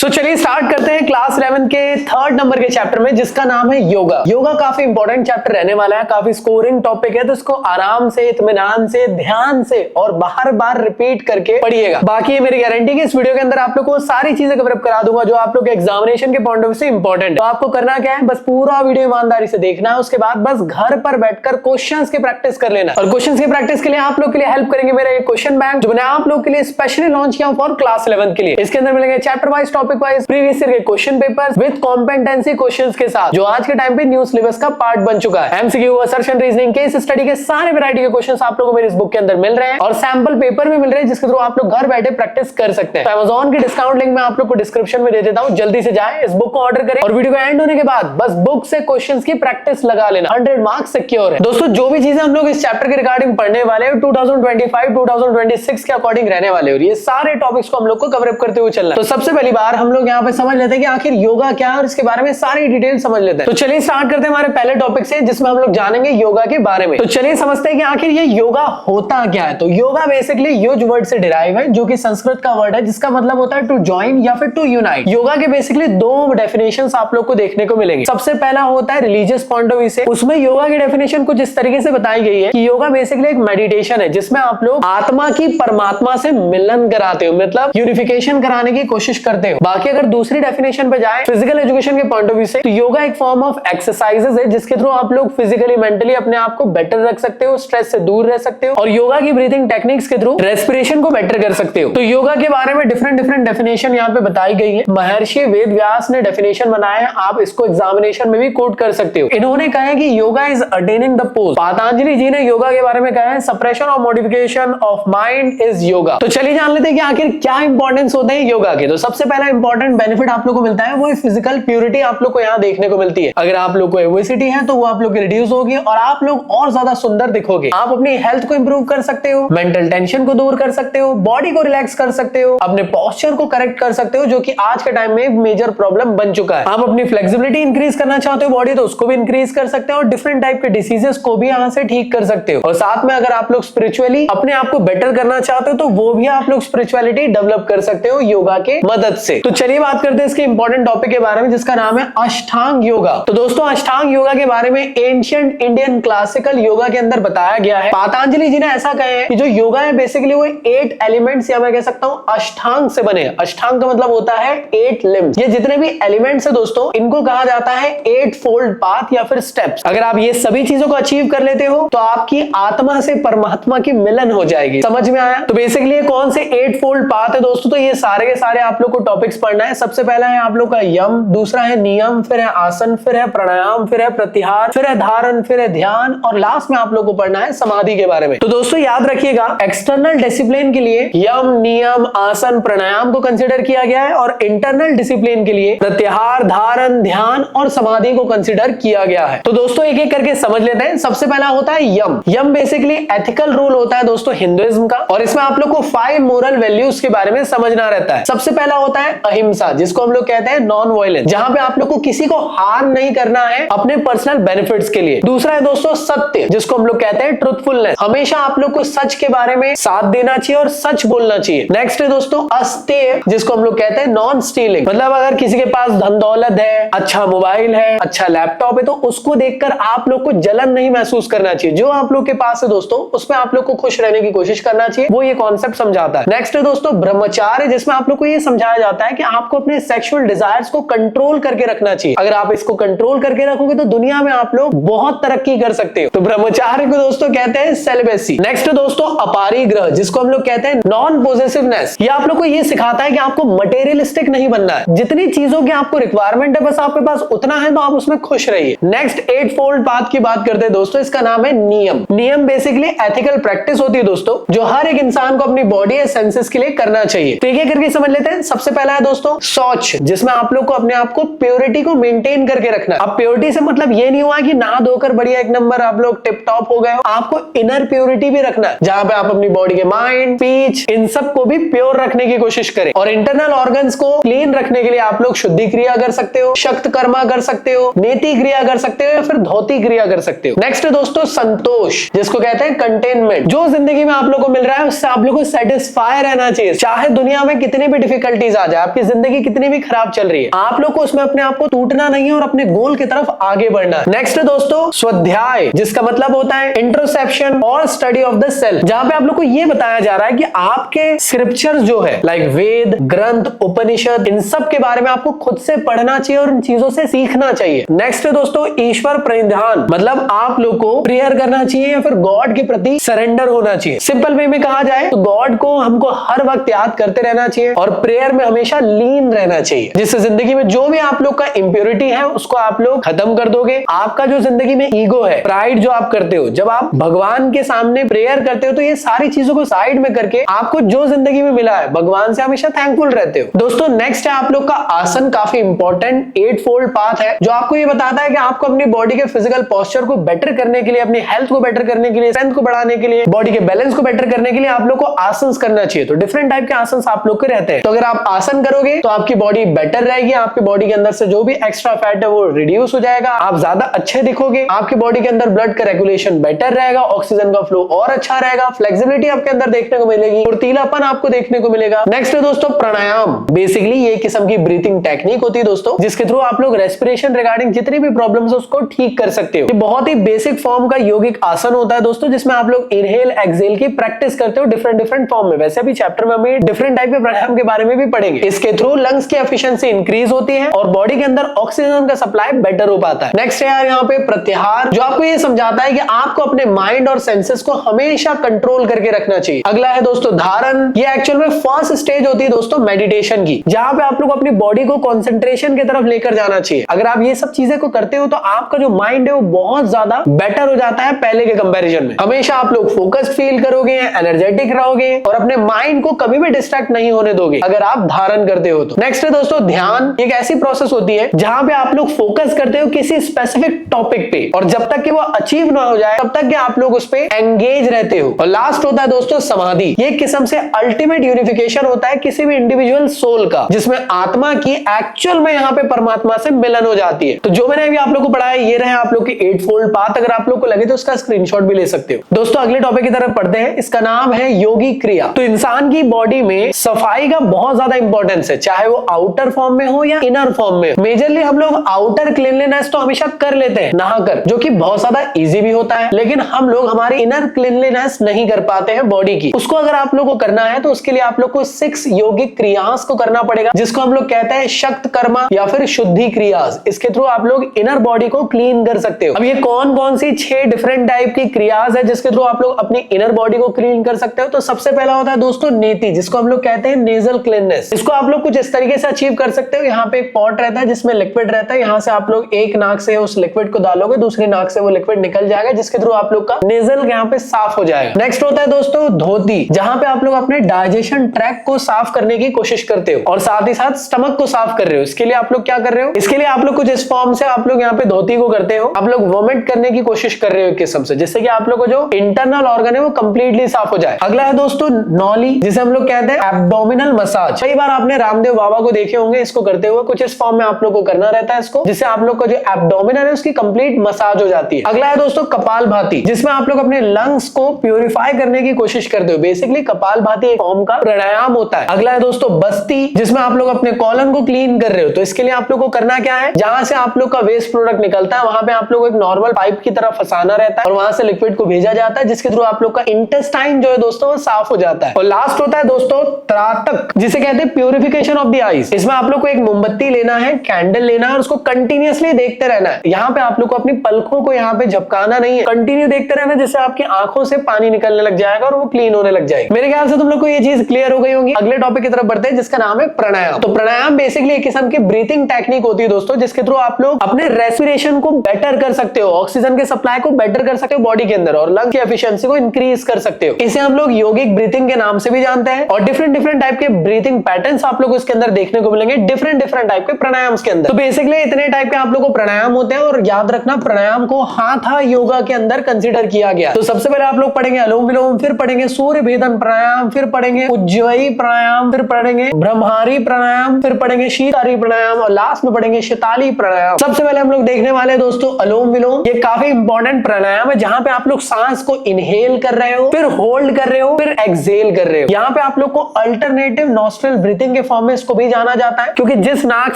सो चलिए स्टार्ट करते हैं क्लास 11 के थर्ड नंबर के चैप्टर में, जिसका नाम है योगा। योगा काफी इंपॉर्टेंट चैप्टर रहने वाला है, काफी स्कोरिंग टॉपिक है, तो इसको आराम से, इत्मीनान से, ध्यान से और बार बार रिपीट करके पढ़िएगा। बाकी मेरी गारंटी है इस वीडियो के अंदर आप लोग को सारी चीजें कवर अप करा दूंगा जो आप लोग के एग्जामिनेशन के पॉइंट ऑफ व्यू से इंपॉर्टेंट। तो आपको करना क्या है, बस पूरा वीडियो ईमानदारी से देखना है, उसके बाद बस घर पर बैठकर क्वेश्चंस की प्रैक्टिस कर लेना। और क्वेश्चंस की प्रैक्टिस के लिए आप लोग के लिए हेल्प करेंगे मेरा एक क्वेश्चन बैंक, जो मैंने आप लोग के लिए स्पेशली लॉन्च किया फॉर क्लास 11 के लिए। इसके अंदर मिलेंगे chapter wise, topic wise, previous year के question papers with competency questions के साथ, जो आज के टाइम पे न्यू सिलेबस का पार्ट बन चुका है। MCQ, assertion, reasoning, case study के सारे वैरायटी के क्वेश्चंस आप लोगों को मेरे इस बुक के अंदर मिल रहे हैं और सैंपल पेपर भी मिल रहे हैं, जिसके थ्रू आप लोग घर बैठे प्रैक्टिस कर सकते हैं। तो Amazon की डिस्काउंट लिंक मैं आप लोग को डिस्क्रिप्शन में दे देता हूं, जल्दी से जाएं, इस बुक को ऑर्डर करें और वीडियो का एंड होने के बाद बस बुक से क्वेश्चंस की प्रैक्टिस लगा लेना। 100 मार्क्स सिक्योर है। दोस्तों जो भी चीजें हम लोग इस चैप्टर के रिगार्डिंग पढ़ने वाले हैं 2025-2026 के अकॉर्डिंग रहने वाले और ये सारे टॉपिक्स को हम लोग को कवर अप करते हुए चलना है। तो सबसे पहली बार हम लोग यहाँ पे समझ लेते हैं कि आखिर योगा क्या है और इसके बारे में सारी डिटेल समझ लेते हैं। तो चलिए स्टार्ट करते हैं हमारे पहले टॉपिक से, जिसमें हम लोग जानेंगे योगा के बारे में। तो चलिए समझते हैं कि आखिर ये योगा होता क्या है। तो योगा बेसिकली युज वर्ड से डिराइव है, जो कि संस्कृत का वर्ड है, जिसका मतलब होता है टू ज्वाइन या फिर टू यूनाइट। योगा के बेसिकली दो डेफिनेशंस आप लोग को देखने को मिलेंगे। सबसे पहला होता है रिलीजियस पॉइंट ऑफ व्यू से, उसमें योगा की डेफिनेशन कुछ इस तरीके से बताई गई है कि योगा बेसिकली एक मेडिटेशन है, जिसमें आप लोग आत्मा की परमात्मा से मिलन कराते हो, मतलब यूनिफिकेशन कराने की कोशिश करते हो। बाकी अगर दूसरी डेफिनेशन पे जाए फिजिकल एजुकेशन के पॉइंट ऑफ व्यू से, तो योगा एक फॉर्म ऑफ एक्सरसाइजेस है, जिसके थ्रू आप लोग फिजिकली मेंटली अपने आप को बेटर रख सकते हो, स्ट्रेस से दूर रह सकते हो और योगा की ब्रीथिंग टेक्निक्स के थ्रू रेस्पिरेशन को बेटर कर सकते हो। तो योगा के बारे में डिफरेंट डेफिनेशन यहाँ पे बताई गई है। महर्षि वेद व्यास ने डेफिनेशन बनाया है, आप इसको एग्जामिनेशन में भी कोट कर सकते हो। इन्होंने कहा है कि yoga is attaining the pose. Patanjali ji ने योगा के बारे में कहा है सप्रेशन और modification of mind is yoga. तो चलिए जान लेते हैं कि आखिर क्या इंपॉर्टेंस होते हैं योगा के। तो सबसे पहला इंपॉर्टेंट बेनिफिट आप लोग को मिलता है, वो फिजिकल प्यूरिटी आप लोग को यहाँ देखने को मिलती है। अगर आप लोग को ओबेसिटी है तो वो आप लोग की रिड्यूस होगी और आप लोग और ज्यादा सुंदर दिखोगे। आप अपनी हेल्थ को इंप्रूव कर सकते हो, मेंटल टेंशन को दूर कर सकते हो, बॉडी को रिलैक्स कर सकते हो, अपने पोस्चर को करेक्ट कर सकते हो, जो कि आज के टाइम में एक मेजर प्रॉब्लम बन चुका है। आप अपनी फ्लेक्सिबिलिटी इंक्रीज करना चाहते हो बॉडी, तो उसको भी इंक्रीज कर सकते हो और डिफरेंट टाइप के डिसीजेस को भी यहाँ से ठीक कर सकते हो। और साथ में अगर आप लोग स्पिरिचुअली अपने आप को बेटर करना चाहते हो तो वो भी आप लोग स्पिरिचुअलिटी डेवलप कर सकते हो योगा के मदद से। तो चलिए बात करते हैं इसके इंपॉर्टेंट टॉपिक के बारे में, जिसका नाम है अष्टांग योगा। तो दोस्तों अष्टांग योगा के बारे में एंशिएंट इंडियन क्लासिकल योगा के अंदर बताया गया है। पतंजलि जी ने ऐसा कहा है कि जो योगा है बेसिकली वो 8 एलिमेंट्स या मैं कह सकता हूं अष्टांग से बने। अष्टांग का मतलब होता है 8 लिम्स। ये जितने भी एलिमेंट्स है दोस्तों, इनको कहा जाता है 8 फोल्ड पाथ या फिर स्टेप्स। अगर आप ये सभी चीजों को अचीव कर लेते हो तो आपकी आत्मा से परमात्मा की मिलन हो जाएगी। समझ में आया? तो बेसिकली कौन से 8 फोल्ड पाथ है दोस्तों, तो ये सारे के सारे आप लोग को टॉपिक्स पढ़ना है। सबसे पहला है आप लोग का यम, दूसरा है नियम, फिर है आसन, फिर है प्राणायाम, फिर है प्रत्याहार, फिर है धारण, फिर है ध्यान और लास्ट में आप लोग को पढ़ना है समाधि के बारे में। तो दोस्तों याद रखिएगा, एक्सटर्नल डिसिप्लिन के लिए यम, नियम, आसन, प्राणायाम को कंसिडर किया गया है और इंटरनल डिसिप्लिन के लिए प्रत्याहार, धारण, ध्यान और समाधि को कंसिडर किया गया है। तो दोस्तों एक एक करके समझ लेते हैं। सबसे पहला होता है यम। यम बेसिकली एथिकल रूल होता है दोस्तों हिंदुइज्म का, और इसमें आप लोग को 5 मोरल वैल्यूज के बारे में समझना रहता है। सबसे पहला होता है अहिंसा, जिसको हम लोग कहते हैं नॉन वायलेंस, जहां पे आप लोग को किसी को हार्म नहीं करना है अपने पर्सनल बेनिफिट्स के लिए। दूसरा है दोस्तों सत्य, जिसको हम लोग कहते हैं ट्रुथफुलनेस, हमेशा आप लोग को सच के बारे में साथ देना चाहिए और सच बोलना चाहिए। नेक्स्ट है दोस्तों अस्तेय, जिसको हम लोग कहते हैं नॉन स्टीलिंग, मतलब अगर किसी के पास धन दौलत है, अच्छा मोबाइल है, अच्छा लैपटॉप है, तो उसको देखकर आप लोग को जलन नहीं महसूस करना चाहिए। जो आप लोग के पास है दोस्तों, उसमें आप लोग को खुश रहने की कोशिश करना चाहिए। वो ये कॉन्सेप्ट समझाता है। नेक्स्ट है दोस्तों ब्रह्मचार्य, जिसमें आप लोग को ये समझाया जाता है कि आपको अपने सेक्सुअल डिजायर्स को कंट्रोल करके रखना चाहिए। अगर आप इसको कंट्रोल करके रखोगे तो दुनिया में आप लोग बहुत तरक्की कर सकते हो। तो ब्रह्मचार्य को दोस्तों कहते हैं सेलिबेसी। नेक्स्ट है दोस्तों अपरिग्रह, जिसको हम लोग कहते हैं नॉन पॉसेसिवनेस। ये आप लोग को ये सिखाता है कि आपको मटेरियलिस्टिक नहीं बनना है। जितनी चीजों की आपको रिक्वायरमेंट है बस आपके पास उतना है, तो आप उसमें खुश रहिए। नेक्स्ट 8 फोल्ड पाथ की बात करते हैं दोस्तों, इसका नाम है नियम। नियम बेसिकली एथिकल प्रैक्टिस होती है दोस्तों, जो हर एक इंसान को अपनी बॉडी या सेंसेस के लिए करना चाहिए। तो एक करके समझ लेते हैं। सबसे पहला है दोस्तों शौच, जिसमें आप लोग को अपने आप को प्योरिटी को मेंटेन करके रखना है। अब प्योरिटी से मतलब ये नहीं हुआ कि नहा धोकर बढ़िया एक नंबर आप लोग टिप टॉप हो गए हो। आपको इनर प्योरिटी भी रखना है, जहां पे आप अपनी बॉडी के माइंड, स्पीच, इन सब को भी प्योर रखने की कोशिश करें। और इंटरनल ऑर्गन्स को क्लीन रखने के लिए आप लोग शुद्धि क्रिया कर सकते हो, शक्त कर्मा कर सकते हो, नेति क्रिया कर सकते हो या फिर धोती क्रिया कर सकते हो। नेक्स्ट है दोस्तों संतोष, जिसको कहते हैं कंटेनमेंट। जो जिंदगी में आप लोग को मिल रहा है उससे आप लोग को सेटिस्फाई रहना चाहिए, चाहे दुनिया में कितनी भी डिफिकल्टीज आ जाए। आपकी जिंदगी कितनी भी खराब चल रही है, आप लोग को उसमें अपने आप को टूटना नहीं है और अपने गोल की तरफ आगे बढ़ना है। नेक्स्ट है दोस्तों स्वाध्याय, जिसका मतलब होता है इंट्रोस्पेक्शन और स्टडी ऑफ द सेल्फ, जहां पे आप लोग को ये बताया जा रहा है कि आपके स्क्रिप्चर्स जो है लाइक वेद, ग्रंथ, उपनिषद, इन सब के बारे में आपको खुद से पढ़ना चाहिए और इन चीजों से सीखना चाहिए। नेक्स्ट है दोस्तों ईश्वर प्रणिधान, मतलब आप लोग को प्रेयर करना चाहिए या फिर गॉड के प्रति सरेंडर होना चाहिए। सिंपल वे में कहा जाए तो गॉड को हमको हर वक्त याद करते रहना चाहिए और प्रेयर में हमेशा लीन रहना चाहिए, जिससे जिंदगी में जो भी आप लोग का इंप्योरिटी है उसको आप लोग खत्म कर दोगे। आपका जो जिंदगी में ईगो है, प्राइड जो आप करते हो, जब आप भगवान के सामने प्रेयर करते हो तो ये सारी चीजों को साइड में करके आपको जो जिंदगी में मिला है भगवान से हमेशा थैंकफुल रहते हो। दोस्तों नेक्स्ट है आप लोग का आसन, काफी इंपॉर्टेंट 8 फोल्ड पाथ है जो आपको ये बताता है कि आपको अपनी बॉडी के फिजिकल पोस्चर को बेटर करने के लिए, अपनी हेल्थ को बेटर करने के लिए, स्ट्रेंथ को बढ़ाने के लिए, बॉडी के बैलेंस को बेटर करने के लिए आप लोग को आसन करना चाहिए। तो डिफरेंट टाइप के आसन आप लोग के रहते हैं, तो अगर आप आसन करोगे तो आपकी बॉडी बेटर रहेगी, आपकी बॉडी के अंदर से जो भी एक्स्ट्रा फैट है वो रिड्यूस हो जाएगा, आप ज्यादा अच्छे दिखोगे, आपकी बॉडी के अंदर ब्लड का रेगुलेशन बेटर रहेगा, ऑक्सीजन का फ्लो और अच्छा रहेगा, फ्लेक्सिबिलिटी आपके अंदर देखने को मिलेगी, फुर्तीलापन आपको देखने को मिलेगा। नेक्स्ट है दोस्तों प्राणायाम, बेसिकली ये किस्म की ब्रीथिंग टेक्निक होती है दोस्तों, जिसके थ्रू आप लोग रेस्पिरेशन रिगार्डिंग जितनी भी प्रॉब्लम्स है उसको ठीक कर सकते हो। ये बहुत ही बेसिक फॉर्म का योगिक आसन होता है दोस्तों, जिसमें आप लोग इनहेल एक्सहेल की प्रैक्टिस करते हो डिफरेंट फॉर्म में। वैसे भी चैप्टर में हम डिफरेंट टाइप के प्राणायाम के बारे में भी पढ़ेंगे। इसके थ्रू लंग्स की एफिशिएंसी इंक्रीज होती है और बॉडी के अंदर ऑक्सीजन का सप्लाई बेटर हो पाता है। नेक्स्ट है यार यहाँ पे प्रत्याहार, जो आपको ये समझाता है कि आपको अपने माइंड और सेंसेस को हमेशा कंट्रोल करके रखना चाहिए। अगला है दोस्तों धारण, ये एक्चुअल में फर्स्ट स्टेज होती है दोस्तों मेडिटेशन की, जहां पे आप लोग अपनी बॉडी को कंसंट्रेशन की तरफ लेकर जाना चाहिए। अगर आप ये सब चीजें को करते हो तो आपका जो माइंड है वो बहुत ज्यादा बेटर हो जाता है पहले के कंपैरिजन में। हमेशा आप लोग फोकस्ड फील करोगे, एनर्जेटिक रहोगे और अपने माइंड को कभी भी डिस्ट्रैक्ट नहीं होने दोगे अगर आप धारण करते हो तो। नेक्स्ट है दोस्तों ध्यान, एक ऐसी प्रोसेस होती है जहां पे आप लोग फोकस करते हो किसी स्पेसिफिक टॉपिक पे और जब तक कि वो अचीव ना हो जाए तब तक कि आप लोग उस पे एंगेज रहते हो। और लास्ट होता है दोस्तों समाधि, ये किस्म से अल्टीमेट यूनिफिकेशन होता है किसी भी इंडिविजुअल सोल का, जिसमें आत्मा की एक्चुअल में यहाँ पे परमात्मा से मिलन हो जाती है। तो जो मैंने अभी आप लोग को पढ़ाया ये रहे आप लोग के 8 फोल्ड पाथ, अगर आप लोग को लगे तो उसका स्क्रीनशॉट भी ले सकते हो। दोस्तों अगले टॉपिक की तरफ पढ़ते हैं, इसका नाम है योगी क्रिया। तो इंसान की बॉडी में सफाई का बहुत ज्यादा इंपॉर्टेंस है, चाहे वो आउटर फॉर्म में हो या इनर फॉर्म में। मेजरली हम लोग आउटर क्लीनलीनेस तो हमेशा कर लेते हैं नहाकर, जो कि बहुत ज्यादा इजी भी होता है, लेकिन हम लोग हमारी इनर क्लीनलीनेस नहीं कर पाते हैं बॉडी की। उसको अगर आप लोग को करना है तो उसके लिए आप लोग को 6 योगिक क्रियास को करना पड़ेगा, जिसको हम लोग कहते हैं शक्त कर्मा या फिर शुद्धि क्रियास। इसके थ्रू आप लोग इनर बॉडी को क्लीन कर सकते हो। अब ये कौन कौन सी 6 डिफरेंट टाइप की क्रियास है जिसके थ्रू आप लोग अपनी इनर बॉडी को क्लीन कर सकते हो? तो सबसे पहला होता है दोस्तों नेति, जिसको हम लोग कहते हैं नेजल क्लीननेस। इसको आप लोग कुछ इस तरीके से अचीव कर सकते हो, यहाँ पे एक पॉट रहता है जिसमें लिक्विड रहता है, यहाँ से आप लोग एक नाक से उस लिक्विड को डालोगे, दूसरी नाक से वो लिक्विड निकल जाएगा, जिसके थ्रू आप लोग का नेजल यहाँ पे साफ हो जाएगा। नेक्स्ट होता है दोस्तों धोती, जहां पे आप लोग अपने डाइजेशन ट्रैक को साफ करने की कोशिश करते हो और साथ ही साथ स्टमक को साफ कर रहे हो। इसके लिए आप लोग क्या कर रहे हो? इसके लिए आप लोग कुछ इस फॉर्म से आप लोग यहाँ पे धोती को करते हो, आप लोग वोमिट करने की कोशिश कर रहे हो किस्म से, जिससे कि आप लोग को जो इंटरनल ऑर्गन है वो कंप्लीटली साफ हो जाए। अगला है दोस्तों नॉली, जिसे हम लोग कहते हैं एब्डोमिनल मसाज। कई बार आपने रामदेव बाबा को देखे होंगे इसको करते हुए, कुछ इस फॉर्म में आप लोग को करना रहता है इसको, जिससे आप लोग का जो एब्डोमिनल है उसकी कंप्लीट मसाज हो जाती है। अगला है दोस्तों कपालभाति, जिसमें आप लोग अपने लंग्स को प्यूरिफाई करने की कोशिश करते हो। बेसिकली कपालभाति एक फॉर्म का प्राणायाम होता है। अगला है दोस्तों बस्ती, जिसमें आप लोग अपने कॉलन को क्लीन कर रहे हो। तो इसके लिए आप लोग को करना क्या है, जहां से आप लोग का वेस्ट प्रोडक्ट निकलता है वहां पे आप लोग को एक नॉर्मल पाइप की तरह फंसाना रहता है और वहां से लिक्विड को भेजा जाता है, जिसके थ्रू आप लोग का इंटेस्टाइन जो है दोस्तों वो साफ हो जाता है। और लास्ट होता है दोस्तों त्राटक, जिसे कहते हैं प्यूरिफिकेशन ऑफ द आईज। इसमें आप लोग को एक मोमबत्ती लेना है, कैंडल लेना है और उसको कंटिन्यूअसली देखते रहना है। यहाँ पे आप लोग को अपनी पलकों को यहाँ पे झपकाना नहीं है, कंटिन्यू देखते रहना, जिससे आपकी आंखों से पानी निकलने लग जाएगा और वो क्लीन होने लग जाएगी। मेरे ख्याल से तुम लोग को ये चीज क्लियर हो गई होगी। अगले टॉपिक की तरफ बढ़ते हैं जिसका नाम है प्राणायाम। तो प्राणायाम बेसिकली एक किस्म की ब्रीथिंग टेक्निक होती है दोस्तों, जिसके थ्रू आप लोग अपने रेस्पिरेशन को बेटर कर सकते हो, ऑक्सीजन के सप्लाई को बेटर कर सकते हो बॉडी के अंदर और लंग की एफिशिएंसी को इंक्रीज कर सकते हो। इसे हम लोग योगिक ब्रीथिंग के नाम से भी जानते हैं और डिफरेंट टाइप के ब्रीथिंग पैटर्न्स आप लोग इसके अंदर देखने को मिलेंगे डिफरेंट टाइप के प्राणायाम के अंदर। तो बेसिकली इतने टाइप के आप लोग को प्राणायाम होते हैं और याद रखना प्राणायाम को हाथा योगा के अंदर कंसीडर किया गया। तो सबसे पहले आप लोग पढ़ेंगे अनुलोम विलोम, फिर पढ़ेंगे सूर्य भेदन प्राणायाम, फिर पढ़ेंगे उज्जयी प्राणायाम, फिर पढ़ेंगे ब्रह्मारी प्राणायाम, फिर पढ़ेंगे शीतारी प्राणायाम और लास्ट में पढ़ेंगे शीताली प्राणायाम। सबसे पहले हम लोग देखने वाले दोस्तों अनुलोम विलोम। ये काफी इंपॉर्टेंट प्राणायाम है जहां पे आप लोग सांस को इनहेल कर रहे हो, फिर होल्ड कर रहे हो, फिर एक्सहेल कर रहे हो। यहाँ पे आप लोग को अल्टरनेटिव नॉस्ट्रल ब्रीथिंग के फॉर्म में इसको भी जाना जाता है, क्योंकि जिस नाक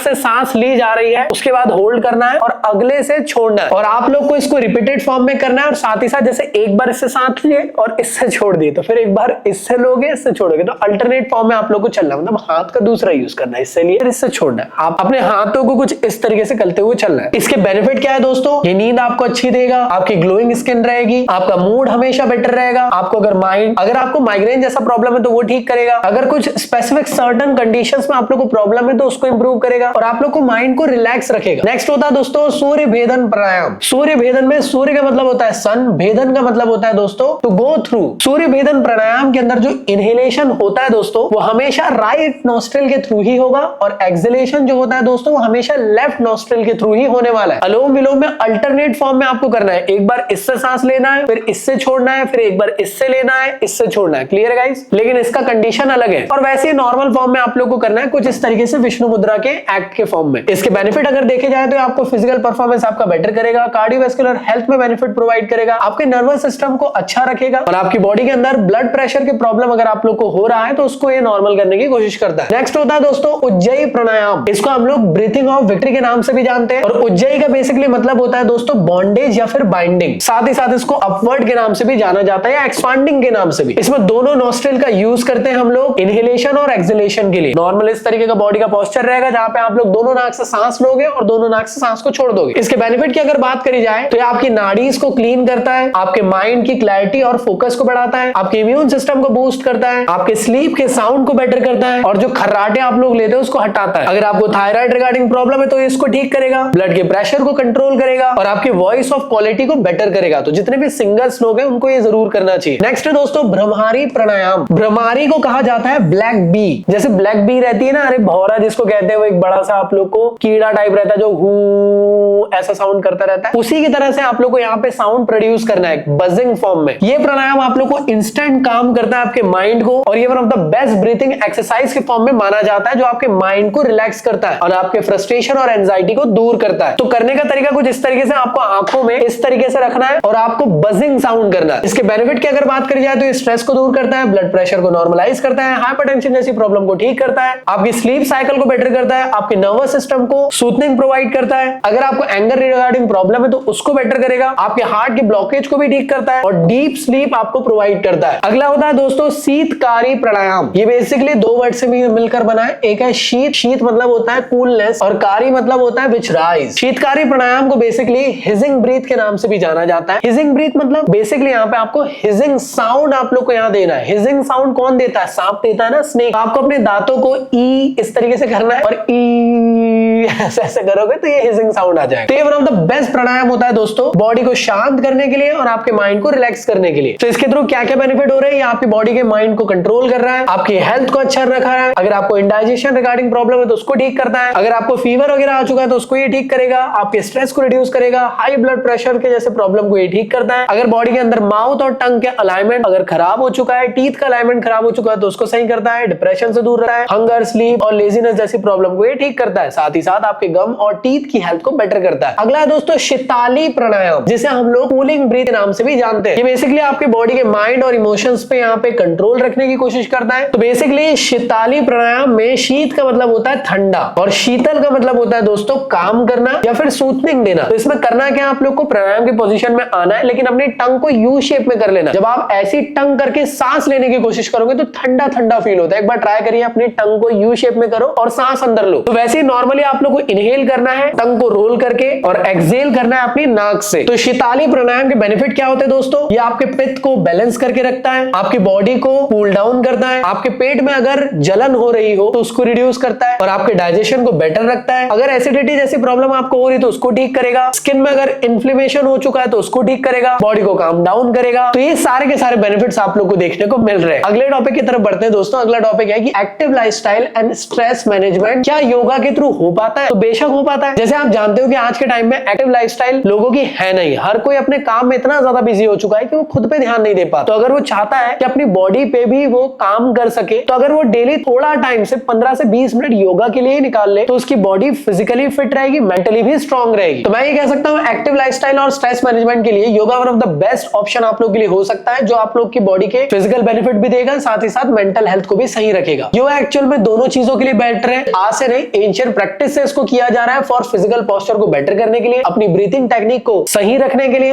से सांस ली जा रही है उसके बाद होल्ड करना है और अगले से छोड़ना है, और आप लोग को इसको रिपीटेड फॉर्म में करना है। और साथ ही साथ जैसे एक बार इससे सांस लिए और इससे छोड़ दिए, तो फिर एक बार इससे लोगे इससे छोड़ोगे, तो अल्टरनेट फॉर्म में आप लोग को चलना, मतलब हाथ का दूसरा यूज करना है, इससे लिए इससे छोड़ना है। आप अपने हाथों को कुछ इस तरीके से करते हुए चलना है। इसके बेनिफिट क्या है दोस्तों? ये नींद आपको अच्छी देगा, आपकी ग्लोइंग स्किन रहेगी, आपका मूड हमेशा बेटर रहेगा, आपको अगर आपको माइग्रेन जैसा प्रॉब्लम है तो वो ठीक करेगा, अगर कुछ स्पेसिफिक सर्टेन कंडीशंस में आप लोग को प्रॉब्लम है तो उसको इंप्रूव करेगा, और आप लोग को माइंड को रिलैक्स रखेगा। नेक्स्ट होता है दोस्तों सूर्य भेदन प्राणायाम। सूर्य भेदन में सूर्य का मतलब होता है सन, भेदन का मतलब होता है दोस्तों टू गो थ्रू। सूर्य भेदन प्राणायाम के अंदर जो इनहेलेशन होता है दोस्तों वो हमेशा राइट नॉस्ट्रिल के थ्रू ही होगा, और एक्सहेलेशन जो होता है दोस्तों वो हमेशा लेफ्ट नॉस्ट्रिल के थ्रू ही होने वाला है। अनुलोम विलोम में अल्टरनेट फॉर्म में आपको करना है, एक बार इससे सांस लेना है, फिर इससे छोड़ना है, फिर एक बार इससे लेना है, इससे छोड़ना है। क्लियर है गाइस? लेकिन इसका कंडीशन अलग है, और वैसे नॉर्मल फॉर्म में आप लोग को करना है कुछ इस तरीके से विष्णु मुद्रा के एक्ट के फॉर्म में। इसके बेनिफिट अगर देखे जाए तो आपको फिजिकल परफॉर्मेंस आपका बेटर करेगा, कार्डियोवैस्कुलर हेल्थ में बेनिफिट प्रोवाइड करेगा, आपके नर्वस सिस्टम को अच्छा रखेगा, और आपकी बॉडी के अंदर ब्लड प्रेशर के प्रॉब्लम अगर आप लोग को हो रहा है तो उसको ये नॉर्मल करने की कोशिश करता है। नेक्स्ट होता है दोस्तों उज्जयी प्राणायाम। इसको हम लोग ब्रीथिंग ऑफ विक्ट्री के नाम से भी जानते हैं, और उज्जयी का बेसिकली मतलब होता है दोस्तों बॉन्डेज या फिर बाइंडिंग। साथ ही साथ इसको अपवर्ड के नाम से भी जाना जाता है या एक्सपांडिंग के नाम से भी। इसमें दोनों नॉस्ट्रिल का यूज करते हैं हम लोग इनहेलेशन और एक्सहेलेशन के लिए। नॉर्मल इस तरीके का बॉडी का पोस्चर रहेगा जहां पे आप लोग दोनों नाक से सांस लोगे और दोनों नाक से सांस को छोड़ दोगे। इसके बेनिफिट की अगर बात करी जाए तो ये आपकी नाड़ीज को क्लीन करता है, आपके माइंड की क्लैरिटी और फोकस को बढ़ाता है, आपके इम्यून सिस्टम को बूस्ट करता है, आपके स्लीप के साउंड को बेटर करता है, और जो खर्राटे आप लोग लेते हैं उसको हटाता है। अगर आपको थायराइड रिगार्डिंग प्रॉब्लम है तो इसको ठीक करेगा, ब्लड के प्रेशर को कंट्रोल करेगा, और आपकी वॉइस ऑफ क्वालिटी को बेटर करेगा। तो जितने भी सिंगर्स लोग हैं उनको ये जरूर करना चाहिए। नेक्स्ट है दोस्तों भ्रमरी प्राणायाम। भ्रमरी को कहा जाता है ब्लैक बी। जैसे ब्लैक बी रहती है ना, अरे भौरा जिसको कहते हैं, वो एक बड़ा सा आप लोग को कीड़ा टाइप रहता है जो हू ऐसा साउंड करता रहता है, उसी की तरह से आप लोग को यहाँ पे साउंड प्रोड्यूस करना है बजिंग फॉर्म में। ये प्राणायाम आप लोग को इंस्टेंट काम करता है आपके माइंड को, और ये one of the best breathing exercise के फॉर्म में माना जाता है जो आपके माइंड को रिलैक्स करता है और आपके फ्रस्ट्रेशन और एंजाइटी को दूर करता है। तो करने का तरीका कुछ इस तरीके से, आपको आंखों में इस तरीके से रखना है और आपको बजिंग साउंड करना है। इसके बेनिफिट की अगर बात करी जाए तो ये स्ट्रेस को दूर करता है, ब्लड प्रेशर को नॉर्मलाइज करता है, हाइपरटेंशन जैसी प्रॉब्लम को ठीक करता है, आपकी स्लीप साइकिल को बेटर करता है, आपके नर्वस सिस्टम को सूथनिंग प्रोवाइड करता है, अगर आपको एंगर रिगार्डिंग प्रॉब्लम है तो उसको बेटर करेगा, आपके हार्ट के ब्लॉकेज को भी ठीक करता है, और डीप स्लीप आपको प्रोवाइड करता है। अगला होता है दोस्तों शीतकारी प्राणायाम। ये बेसिकली दो वर्ड से मिलकर बना है, एक है शीत, शीत मतलब होता है कूलनेस, और कारी मतलब होता है विच राइज। शीतकारी प्राणायाम को बेसिकली हिजिंग ब्रीथ के नाम से भी जाना जाता है। हिजिंग ब्रीथ मतलब बेसिकली यहाँ पे आपको हिजिंग साउंड आप लोग को यहाँ देना है। हिजिंग साउंड कौन देता है? सांप देता है ना, स्नेक। आपको अपने दांतों को ई इस तरीके से करना है, और ई ऐसे करोगे तो ये हिजिंग साउंड आ जाएगा। तो ये वन ऑफ द बेस्ट प्राणायाम होता है दोस्तों बॉडी को शांत करने के लिए और आपके माइंड को रिलैक्स करने के लिए। तो इसके थ्रू क्या क्या बेनिफिट हो रहे हैं? ये आपकी बॉडी के माइंड को कंट्रोल कर रहा है, आपकी हेल्थ को अच्छा रखा है, अगर आपको इंडाइजेशन रिगार्डिंग प्रॉब्लम है तो उसको ठीक करता है, अगर आपको फीवर वगैरह आ चुका है तो उसको ये ठीक करेगा, आपके स्ट्रेस को रिड्यूस करेगा, हाई ब्लड प्रेशर के जैसे प्रॉब्लम को ये ठीक करता है, अगर बॉडी के अंदर माउथ और टंग के अलाइनमेंट अगर खराब हो चुका है, टीथ का अलाइनमेंट खराब हो चुका है तो उसको सही करता है, डिप्रेशन से दूर रहता है, हंगर, स्लीप और लेजीनेस जैसी प्रॉब्लम को ये ठीक करता है, साथ ही साथ आपके गम और टीथ की हेल्थ को बेटर करता है। अगला है दोस्तों शीताली प्राणायाम, जिसे हम लोग कूलिंग ब्रीथ के नाम से भी जानते हैं। ये बेसिकली आपके बॉडी के माइंड और इमोशंस पे यहाँ पे कंट्रोल रखने की कोशिश करता है। तो बेसिकली शीताली प्राणायाम में शीत का मतलब होता है ठंडा, और शीतल का मतलब होता है दोस्तों काम करना या फिर सूथनिंग देना। तो इसमें करना क्या, आप लोग को प्राणायाम की पोजीशन में आना है, लेकिन अपनी टंग को यू शेप में कर लेना। जब आप ऐसी टंग करके सांस लेने की कोशिश करोगे तो ठंडा ठंडा फील होता है। एक बार ट्राई करिए, अपनी टंग को यू शेप में करो और सांस अंदर लो। तो वैसे ही नॉर्मली आप लोग को इनहेल करना है टंग को रोल करके, और एक्सहेल करना है अपनी नाक से। तो शीताली प्राणायाम के बेनिफिट क्या होते हैं दोस्तों? ये आपके पित्त को बैलेंस करके रखता है, आपकी बॉडी को कूल डाउन करता है, आपके पेट में अगर जलन हो रही हो तो उसको रिड्यूस करता है, और आपके डाइजेशन को बेटर रखता है। अगर एसिडिटी जैसी प्रॉब्लम आपको हो रही तो उसको ठीक करेगा, स्किन में अगर इन्फ्लेमेशन हो चुका है तो उसको ठीक करेगा, बॉडी को काम डाउन करेगा। तो ये सारे के सारे बेनिफिट्स आप लोग को देखने को मिल रहे हैं। अगले टॉपिक की तरफ बढ़ते हैं दोस्तों। अगला टॉपिक है कि active lifestyle and stress management क्या योगा के थ्रू हो पाता है? तो बेशक हो पाता है। जैसे आप जानते हो कि आज के टाइम में एक्टिव लाइफस्टाइल लोगों की है नहीं, हर कोई अपने काम में इतना ज्यादा बिजी हो चुका है कि वो खुद पे ध्यान नहीं दे पाता। तो अगर वो चाहता है कि अपनी बॉडी पे भी वो काम कर सके, तो अगर वो डेली थोड़ा टाइम से 15 से 20 मिनट योगा के लिए निकाल ले, तो उसकी बॉडी फिजिकली फिट रहेगी, मेंटली भी स्ट्रांग रहेगी। तो मैं ये कह सकता हूँ एक्टिव लाइफस्टाइल और स्ट्रेस मैनेजमेंट के लिए yoga one of the best option आप लोग के लिए हो सकता है, जो आप लोग की बॉडी के फिजिकल बेनिफिट भी देगा, साथ ही साथ मेंटल हेल्थ को भी सही रखेगा। योगा एक्चुअल में दोनों चीजों के लिए बेटर है, आज से नहीं एंशिएंट प्रैक्टिस से इसको किया जा रहा है फॉर फिजिकल पोस्चर को बेटर करने के लिए, अपनी ब्रीथिंग टेक्निक को सही रखने के लिए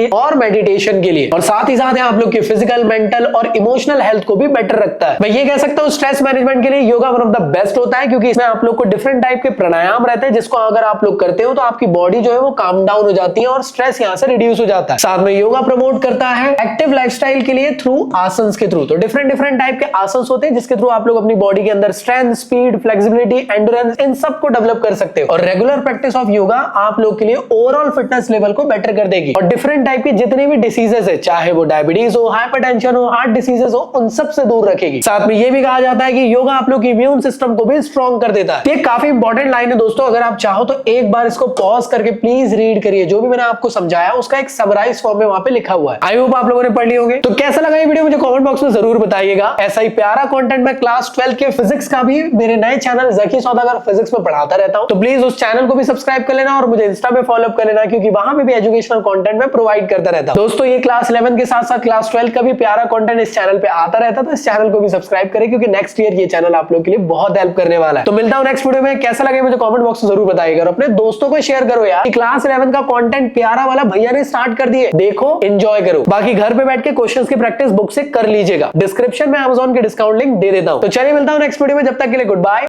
और मेडिटेशन के लिए, और साथ ही साथ आप लोग की फिजिकल, मेंटल और इमोशनल हेल्थ को भी बेटर रखता है। मैं ये कह सकता हूँ स्ट्रेस मैनेजमेंट के लिए yoga one of the best होता है, क्योंकि इसमें आप लोग को डिफरेंट टाइप के प्राणायाम रहते हैं, जिसको अगर आप लोग करते हो तो आपकी बॉडी जो है वो काम डाउन हो जाती है और स्ट्रेस यहाँ से रिड्यूस हो जाता है। साथ में योगा प्रमोट करता है एक्टिव लाइफस्टाइल के लिए थ्रू आसन्स के थ्रू। तो डिफरेंट टाइप के आसन्स होते हैं जिसके थ्रू आप लोग अपनी बॉडी के अंदर स्ट्रेंथ, स्पीड, फ्लेक्सिबिलिटी, एंड्योरेंस इन सब को डेवलप कर सकते हो। और रेगुलर प्रैक्टिस ऑफ योगा आप लोग के लिए ओवरऑल फिटनेस लेवल को बेटर कर देगी और डिफरेंट टाइप के जितने भी डिसीजेस है, चाहे वो डायबिटीज हो, हाइपरटेंशन हो, हार्ट डिसीजेस हो, उन सब से दूर रखेगी। साथ में ये भी कहा जाता है कि योगा आप लोग के इम्यून सिस्टम को भी स्ट्रॉन्ग कर देता है। ये काफी इंपॉर्टेंट लाइन है दोस्तों, अगर आप चाहो तो एक बार इसको पॉज करके प्लीज रीड करिए। जो भी मैंने आपको समझाया उसका एक समराइज फॉर्म में वहां पे लिखा हुआ है। आई होप आप लोगों ने पढ़ ली होगी। तो कैसा लगा ये वीडियो मुझे कमेंट बॉक्स में जरूर बताइएगा। ऐसा ही प्यारा कंटेंट मैं क्लास 12 के फिजिक्स का भी मेरे नए चैनल जकी सौदागर फिजिक्स में पढ़ाता रहता हूं, तो प्लीज उस चैनल को भी सब्सक्राइब कर लेना और मुझे इंस्टा पे फॉलो कर लेना, क्योंकि वहां पे भी एजुकेशनल कंटेंट मैं प्रोवाइड करता रहता हूं। दोस्तों ये क्लास 11 के साथ साथ क्लास 12 का भी प्यारा कंटेंट इस चैनल पे आता रहता है, तो इस चैनल को भी सब्सक्राइब करें, क्योंकि नेक्स्ट ईयर ये चैनल आप लोग के लिए बहुत हेल्प करने वाला है। तो मिलता हूं नेक्स्ट वीडियो में। कैसा लगे मुझे कमेंट बॉक्स में जरूर बताइएगा और अपने दोस्तों को शेयर करो यार। क्लास 11 का कंटेंट प्यारा वाला भैया ने स्टार्ट कर दिए, देखो एंजॉय करो। बाकी घर पे बैठ के क्वेश्चंस की प्रैक्टिस बुक से कर लीजिएगा। डिस्क्रिप्शन में Amazon के डिस्काउंट लिंक दे देता हूं। तो चलिए मिलता हूं नेक्स्ट वीडियो में, जब तक के लिए गुड बाय।